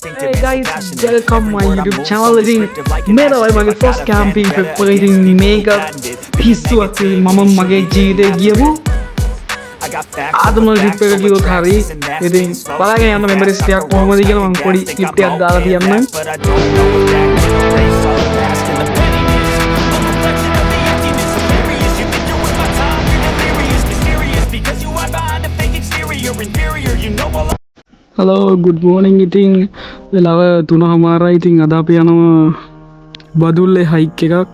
Hey guys, welcome my YouTube channel. ඉතින් මේ තමයි මගේ first camping trip එක. ඉතින් මේක පිස්සුවක්. මම මගේ ජීවිතේ ගියපු ආදම trip එක කිව්වොත් හරි. ඉතින් බලගෙන යන්න memories ටිකක් කොහොමද කියලා මම පොඩි clip එකක් දාලා තියන්නම්. Hello, good morning. ඉතින් වෙලාව 3:00යි. ඉතින් අද අපි යනවා බදුල්ලේ hike එකක්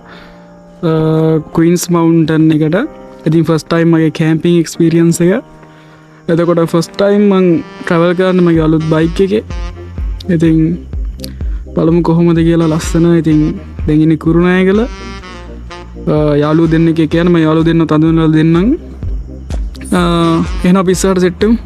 Queens Mountain එකට. ඉතින් first time මගේ camping experience එක. එතකොට first time මං travel කරන්නේ මගේ අලුත් bike එකේ. ඉතින් බලමු කොහොමද කියලා ලස්සන. ඉතින් දැන් ඉන්නේ කුරුණෑගල. යාළුවෝ දෙන්නෙක් කියන්නේ මම යාළුවෝ දෙන්න තඳුනලා දෙන්නම්. එහෙනම් අපි ඉස්සරහට set වෙමු.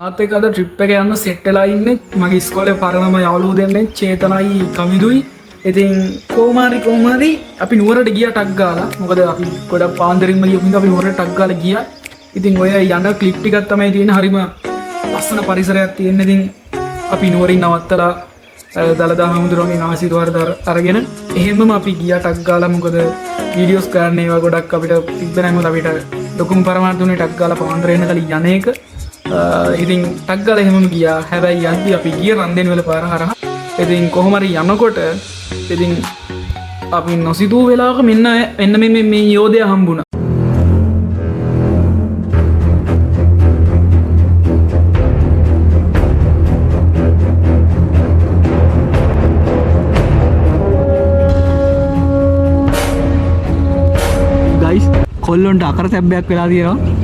ආතක අද ට්‍රිප් එක යන්න සෙට් වෙලා ඉන්නේ මගේ ඉස්කෝලේ පරණම යාළුවෝ දෙන්නේ චේතනයි කවිදුයි. ඉතින් කොහොම හරි අපි නුවරට ගියා ටක් ගාලා. මොකද අපි ගොඩක් පාන්දරින්ම ගියපු නිසා අපි නුවරට ටක් ගාලා ගියා. ඉතින් ඔය යන ක්ලිප් ටිකක් තමයි තියෙන්නේ. හරිම ලස්සන පරිසරයක් තියෙන. ඉතින් අපි නුවරින් නවත්තලා දලදා හමුදුරන්ගේ ආශිර්වාද අරගෙන එහෙමම අපි ගියා ටක් ගාලා. මොකද වීඩියෝස් ගන්න ඒවා ගොඩක් අපිට තිබ්බ නැහැ. මොකද අපිට ලොකුම පරමාර්ථුනේ ටක් ගාලා පාන්දර එන්න කලින් යන එක. ඉතින් ටක් ගාලා එහෙමම ගියා. හැබැයි යද්දි අපි ගිය රන්දෙන් වල පාර හරහා. ඉතින් කොහොම හරි යනකොට ඉතින් අපි නොසිතූ වෙලාවක මෙන්න මේ යෝධයා හම්බුණා. ගයිස් කොල්ලොන්ට අකර සැබ්බයක් වෙලා තියෙනවා.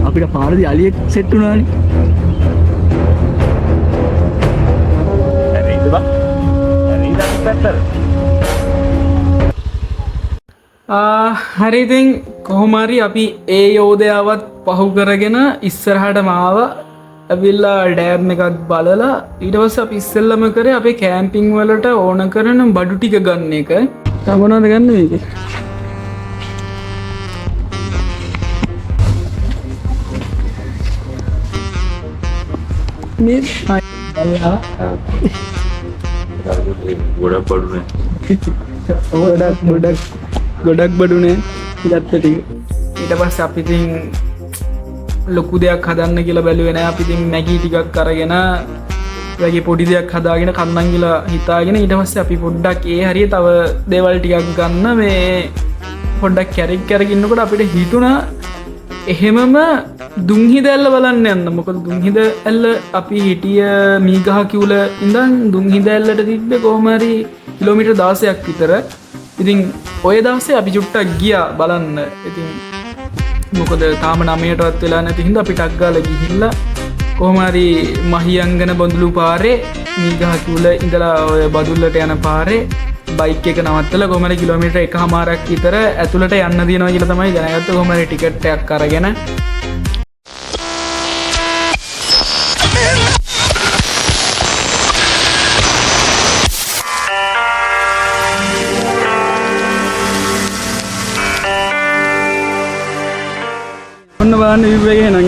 අපිට පාරදී අලියෙක් සෙට් වුණානේ. හරි ඉතින් කොහොම හරි අපි ඒ යෝධයාවත් පහු කරගෙන ඉස්සරහට මාව ඇවිල්ලා ඩෑම් එකක් බලලා ඊට පස්සේ අපි ඉස්සෙල්ලම කරේ අපේ කැම්පින් වලට ඕන කරන බඩු ටික ගන්න එක. මොනවද ගන්න මේකේ? මේ ගොඩක් බඩුනේ ඉලත්ත ටික. ඊට පස්සේ අපි ඉතින් ලොකු දෙයක් හදන්න කියලා බැලුවේ නෑ. අපි ඉතින් මැගී ටිකක් අරගෙන වගේ පොඩි දෙයක් හදාගෙන කන්නම් කියලා හිතාගෙන ඊට පස්සේ අපි පොඩ්ඩක් ඒ හරිය තව දේවල් ටිකක් ගන්න මේ පොඩ්ඩක් කැරක් ඉන්නකොට අපිට හිතුණා එහෙමම දුම්හිද ඇල්ල බලන්න යන්න. මොකද දුම්හිද ඇල්ල අපි හිටිය මීගහ කිව්ල ඉඳන් දුම්හිද ඇල්ලට තිබ්බේ කොහොම හරි කිලෝමීටර් 16ක් විතර. ඉතින් ඔය දවසේ අපි චුට්ටක් ගියා බලන්න. ඉතින් මොකද තාම 9:00ටවත් වෙලා නැති හින්දා අපි ටක් ගාලා ගිහිල්ලා කොහොම හරි මහියංගන බඳුළු පාරේ මීගහ කිව්ල ඉඳලා ඔය බදුල්ලට යන පාරේ බයික් එක නවත්තලා කොහොම හරි කිලෝමීටර් 1.5ක් විතර ඇතුළට යන්න දිනවා කියලා තමයි දැනගත්තේ. කොහොම හරි ටිකට් එකක් අරගෙන ඔන්න බලන්න view එකේ නම්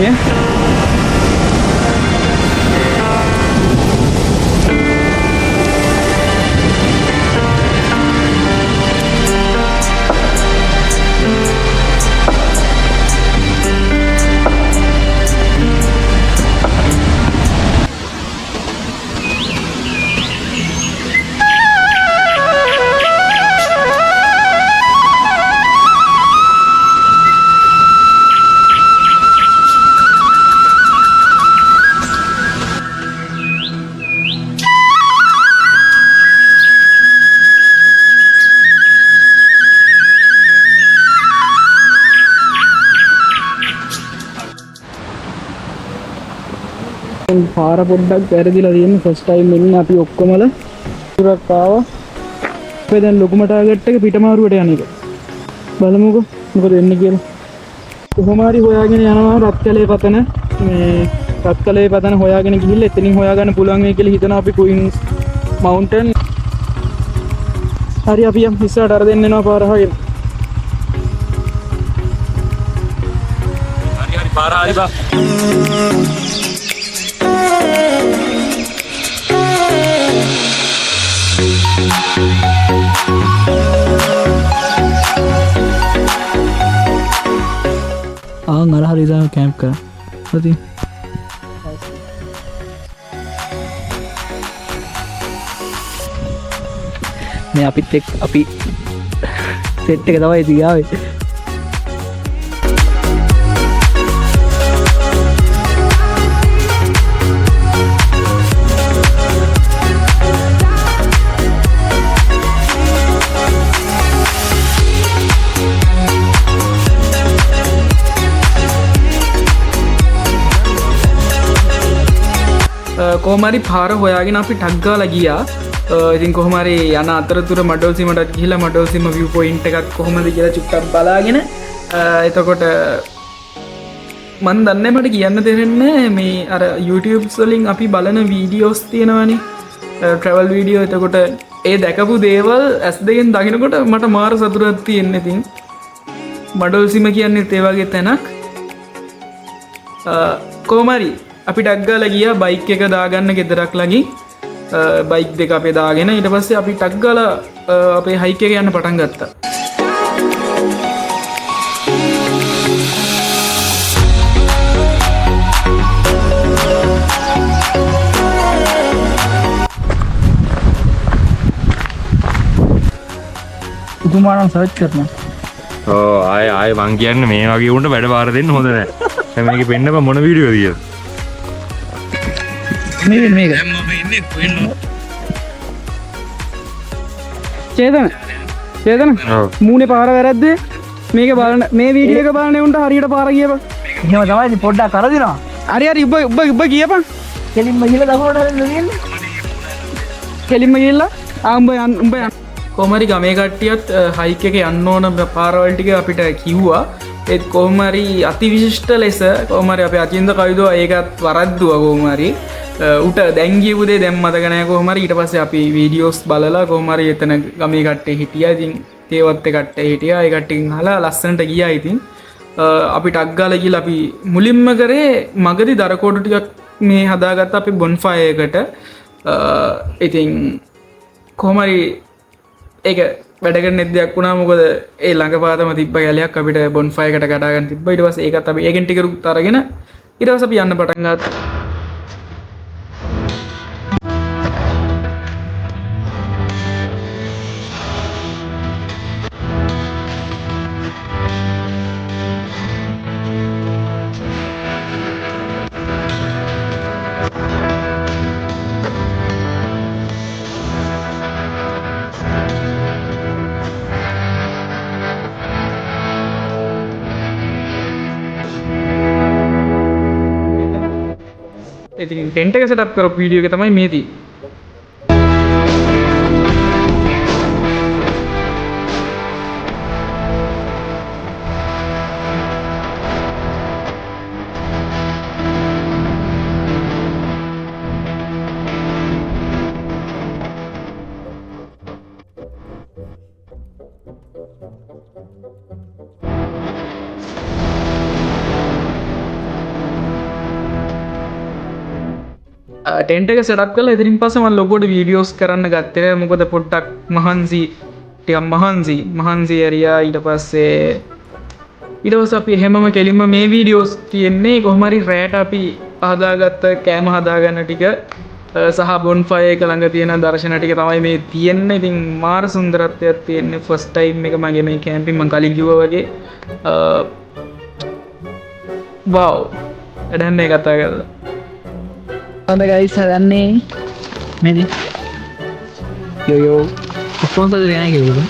පාර පොඩ්ඩක් වැරදිලා තියෙන ෆස්ට් ටයිම් එන්නේ අපි ඔක්කොමලා පුරක් ආවා. අපි දැන් ලොකුම ටාගට් එක පිටමාරුවට යන එක. බලමුකෝ මොකද වෙන්නේ කියලා. කොහොම හරි හොයාගෙන යනවා රත්කලේ පතන මේ රත්කලේ පතන හොයාගෙන ගිහිල්ලා එතනින් හොයාගන්න පුළුවන් වෙයි කියලා හිතනවා අපි ක්වීන්ස් මවුන්ටන්. හරි අපි යම් ඉස්සරහට අර දෙන්න එනවා පාර හොයගෙන. හරි පාර හරි බා. අර හරි දාන කැම්ප් කරා. හරි. මේ අපිත් එක්ක අපි සෙට් එක තමයි තියාවේ. කොහමරි පාර හොයාගෙන අපි ටක් ගාලා ගියා. ඉතින් කොහමරි යන අතරතුර මඩොල්සිමටත් ගිහිල්ලා මඩොල්සිම view point එකක් කොහමද කියලා චුට්ටක් බලාගෙන එතකොට මන් දන්නේ මට කියන්න දෙන්නේ මේ අර YouTube වලින් අපි බලන වීඩියෝස් තියෙනවානේ travel video. එතකොට ඒ දැකපු දේවල් ඇස් දෙකෙන් දකිනකොට මට මාර සතුටක් තියෙනවා. ඉතින් මඩොල්සිම කියන්නේ ඒ වගේ තැනක්. කොහමරි අපි ටක් ගාලා ගියා බයික් එක දාගන්න ගෙදරක් ළඟින්. බයික් දෙක අපේ දාගෙන ඊට පස්සේ අපි ටක් ගාලා අපේ හයික් එක යන්න පටන් ගත්තා. උතුමානම් සර්ච් කරනවා. ආය මං කියන්නේ මේ වගේ උන්ට වැඩ බාර දෙන්න හොඳ නැහැ. දැන් මේකේ පෙන්නපන් මොන වීඩියෝද කියලා. මේක චේතන මූනේ පාර වැරද්ද මේක බලන මේ වීඩියෝ එක බලන්නේ උන්ට හරියට පාර කියපන්. එහෙම තමයි ඉතින් පොඩ්ඩක් කරදිනවා. හරි හරි ඔබ කියපන්. කෙලින්ම ගිහලා දකුණට හරින්න දෙන්නේ. කෙලින්ම ගිහලා උඹ යන්න. කොහමරි ගමේ කට්ටියත් හයික් එක යන්න ඕන පාරවල් ටික අපිට කිව්වා. ඒත් කොහමරි අතිවිශිෂ්ට ලෙස කොහමරි අපේ අචින්ද කවිදෝ ඒකත් වරද්දුවා කොහමරි. උට දැන් කියපු දේ දැන් මතක නැහැ කොහමරි. ඊට පස්සේ අපි වීඩියෝස් බලලා කොහමරි එතන ගමේ කට්ටිය හිටියා. ඉතින් තේවත් කට්ටිය හිටියා. ඒ කට්ටියන් අහලා ලස්සනට ගියා. ඉතින් අපි ටක් ගාලා ගිහලා අපි මුලින්ම කරේ මගදී දරකෝඩු ටිකක් මේ හදාගත්ත අපි බොන්ෆයර් එකට. ඉතින් කොහමරි ඒක වැඩ කරන දෙයක් වුණා. මොකද ඒ ළඟපාතම තිබ්බ ගැලයක් අපිට බොන්ෆයර් එකට කඩා ගන්න තිබ්බා. ඊට පස්සේ ඒකත් අපි ඒකෙන් ටිකරුත් අරගෙන ඊට පස්සේ අපි යන්න පටන් ගත්තා. ඉතින් ටෙන්ට් එක සෙටප් කරපු වීඩියෝ එක තමයි මේ තියෙන්නේ. ටෙන්ට් එක සෙටප් කරලා ඉතින් පස්සේ මම ලොකෝට වීඩියෝස් කරන්න ගත්තේ. මොකද පොඩ්ඩක් මහන්සි ඇරියා. ඊට පස්සේ අපි එහෙමම කෙලින්ම මේ වීඩියෝස් තියෙන්නේ කොහොම හරි රෑට අපි හදාගත්ත කෑම හදාගන්න ටික සහ බොන්ෆයර් එක ළඟ තියෙන දර්ශන ටික තමයි මේ තියෙන්නේ. ඉතින් මාර සුන්දරත්වයක් තියෙන්නේ. ෆස්ට් ටයිම් එක මගේ මේ කැම්පින් මම කලින් කිව්වා වගේ වව් වැඩක් නෑ කතා කරලා. Halo guys, හදන්නේ මේද යෝ ස්පොන්සර් දෙන්නේ නැහැ කියලා.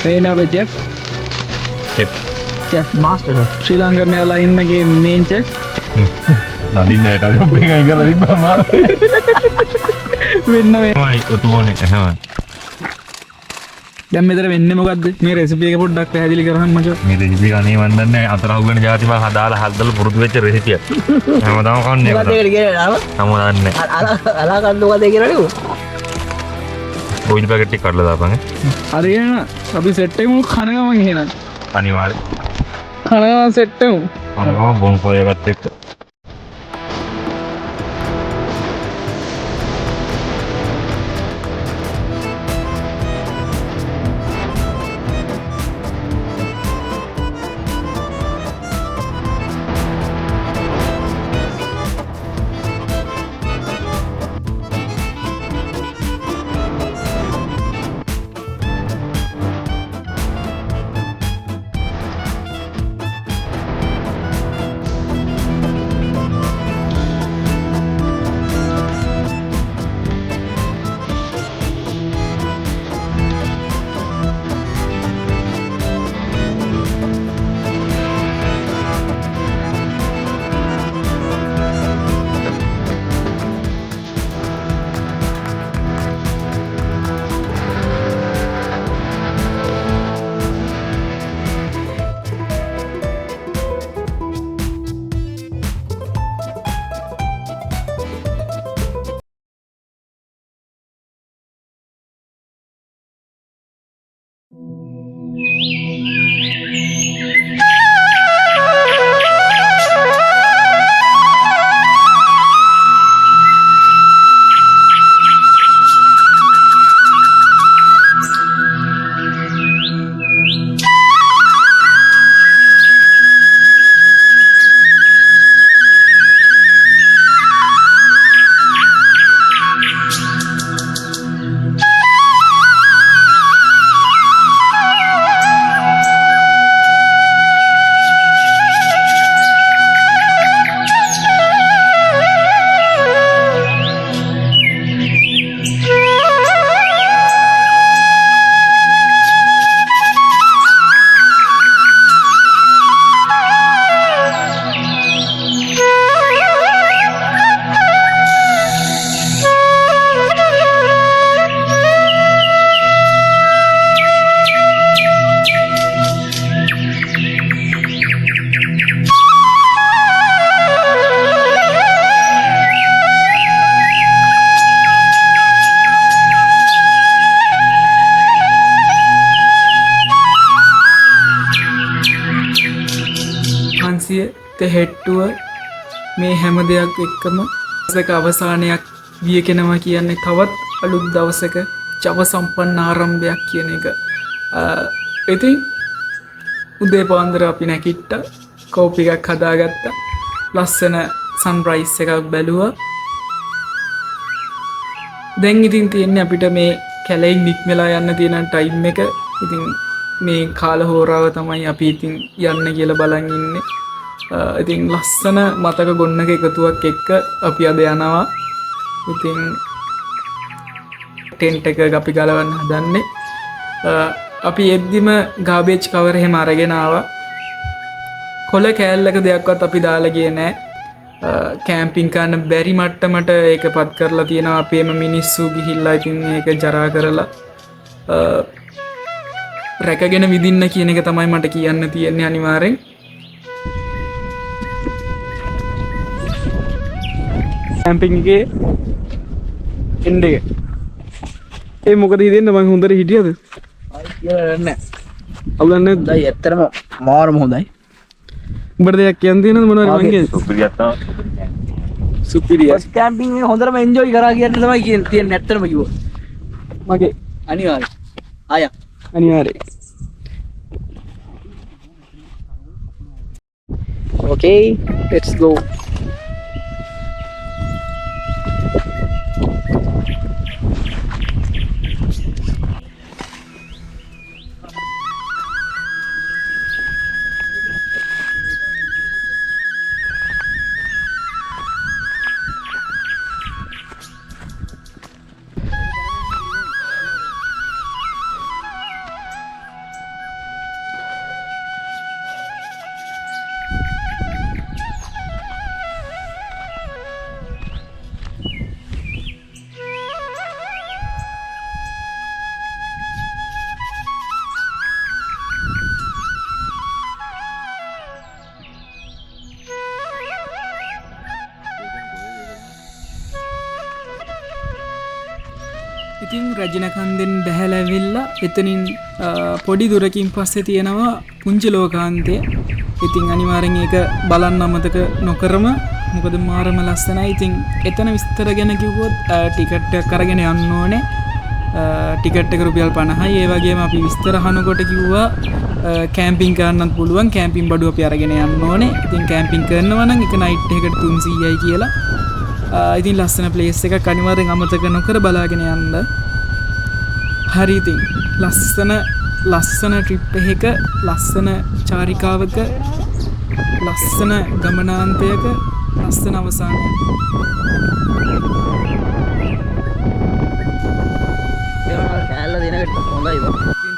මේ නම ජෙෆ් chef master ශ්‍රී ලංකන් එයාලයින් එකේ මේන් chef. නදින්නට ජොබ් එක කරලා තිබ්බම වෙන්න වේ. තමයි ඔතුමෝනේ එහෙම. දැන් මෙතන වෙන්නේ මොකද්ද? මේ රෙසිපි එක පොඩ්ඩක් පැහැදිලි කරන්න මචෝ. මේ රෙසිපි අනේ මන් දන්නේ අතර හුගන જાති මම හදාලා හදලා පුරුදු වෙච්ච රෙසිපිය. හැමදාම කන්නේ. මොකද ඒකට කියන්නේ නම? නම දන්නේ. අලා කන්න මොකද කියලා නේ? ඔයිල් පැකට් එක කඩලා දාපන්. හරියන අපි සෙට් එකම කන ගමන් එහෙනම්. අනිවාර්යෙන්. කන ගමන් සෙට් එකම. අනිවාර්යෙන් බොන් ෆෝර් එකත් එක්ක. හෙට්ටුව මේ හැම දෙයක් එක්කම දවසක අවසානයක් විය කෙනවා කියන්නේ තවත් අලුත් දවසක ජව සම්පන්න ආරම්භයක් කියන එක. ඉතින් උදේ පාන්දර අපි නැගිට්ටා, කෝපි එකක් හදාගත්තා, ලස්සන සන්රයිස් එකක් බැලුවා. දැන් ඉතින් තියෙන්නේ අපිට මේ කැලෙන් නික්මලා යන්න තියෙන ටයිම් එක. ඉතින් මේ කාල හෝරාව තමයි අපි ඉතින් යන්න කියලා බලන් ඉන්නේ. ඉතින් ලස්සන මතක ගොන්නක එකතුවක් එක්ක අපි අද යනවා. ඉතින් ටෙන්ට් එක අපි ගලවන්න හදන්නේ. අපි එද්දිම ගාබේජ් කවර් එහෙම අරගෙන ආවා. කොළ කෑල්ලක දෙයක්වත් අපි දාලා ගියේ නෑ. කැම්පින් කරන්න බැරි මට්ටමට ඒකපත් කරලා තියෙනවා. අපේම මිනිස්සු ගිහිල්ලා ඉතින් ඒක ජරා කරලා රැකගෙන විදින්න කියන එක තමයි මට කියන්න තියෙන්නේ අනිවාර්යෙන්. කැම්පින් එකේ එන්ඩ් එක. ඒ මොකද හිතෙන්න මං හොඳට හිටියද? නෑ. අවුලක් නැද්ද? දැන් ඇත්තටම මාරම හොඳයි. උඹට දෙයක් කියන්න තියෙනවද මොනවද මං කියන්නේ? සුපිරියක් තමයි. සුපිරිය. ෆස්ට් කැම්පින් එක හොඳටම එන්ජොයි කරා කියන්න තමයි තියෙන්නේ ඇත්තටම කිව්වොත්. මගේ අනිවාර්යයෙන්. ආය. අනිවාර්යයෙන්. Okay, let's go. ඉතින් රජනකන්දෙන් බැහැලැවිල්ලා එතනින් පොඩි දුරකින් පස්සේ තියෙනවා පුංචි ලෝකාන්තය. ඉතින් අනිවාර්යෙන් ඒක බලන්න අමතක නොකරම මොකද මාරම ලස්සනයි. ඉතින් එතන විස්තර ගැන කිව්වොත් ටිකට් එකක් අරගෙන යන්න ඕනේ. ටිකට් එක රුපියල් 50යි. ඒ වගේම අපි විස්තර අහනකොට කිව්වා කැම්පින් කරන්නත් පුළුවන්. කැම්පින් බඩුව අපි අරගෙන යන්න ඕනේ. ඉතින් කැම්පින් කරනවා නම් එක නයිට් එකකට 300යි කියලා. ඉතින් ලස්සන ප්ලේස් එකක් අනිවාර්යෙන් අමතක නොකර බලාගෙන යන්න. හරි ඉතින් ලස්සන ට්‍රිප් එකක ලස්සන චාරිකාවක ලස්සන ගමනාන්තයක ලස්සන අවසානයක්. ඉතින්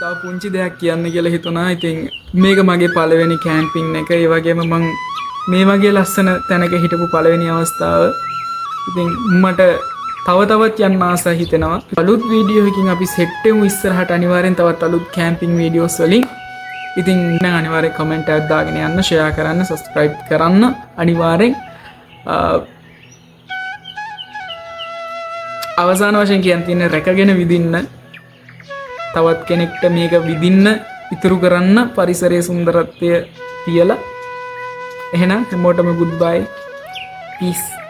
තව පුංචි දෙයක් කියන්න කියලා හිතුණා. ඉතින් මේක මගේ පළවෙනි කැම්පින් එක. ඒ වගේම මං මේ වගේ ලස්සන තැනක හිටපු පළවෙනි අවස්ථාව. ඉතින් මට තව තවත් යන්න ආස හිතෙනවා. අලුත් වීඩියෝ එකකින් අපි සෙට් වෙමු ඉස්සරහට අනිවාර්යෙන් තවත් අලුත් කැම්පින් වීඩියෝස් වලින්. ඉතින් නම් අනිවාර්යෙන් කමෙන්ට් එකක් දාගෙන යන්න, ෂෙයා කරන්න, සබ්ස්ක්‍රයිබ් කරන්න අනිවාර්යෙන්. අවසාන වශයෙන් කියන්න තියෙන රැකගෙන විදින්න, තවත් කෙනෙක්ට මේක විදින්න, ඉතුරු කරන්න පරිසරයේ සුන්දරත්වය තියලා. එහෙනම් හැමෝටම good bye. Peace.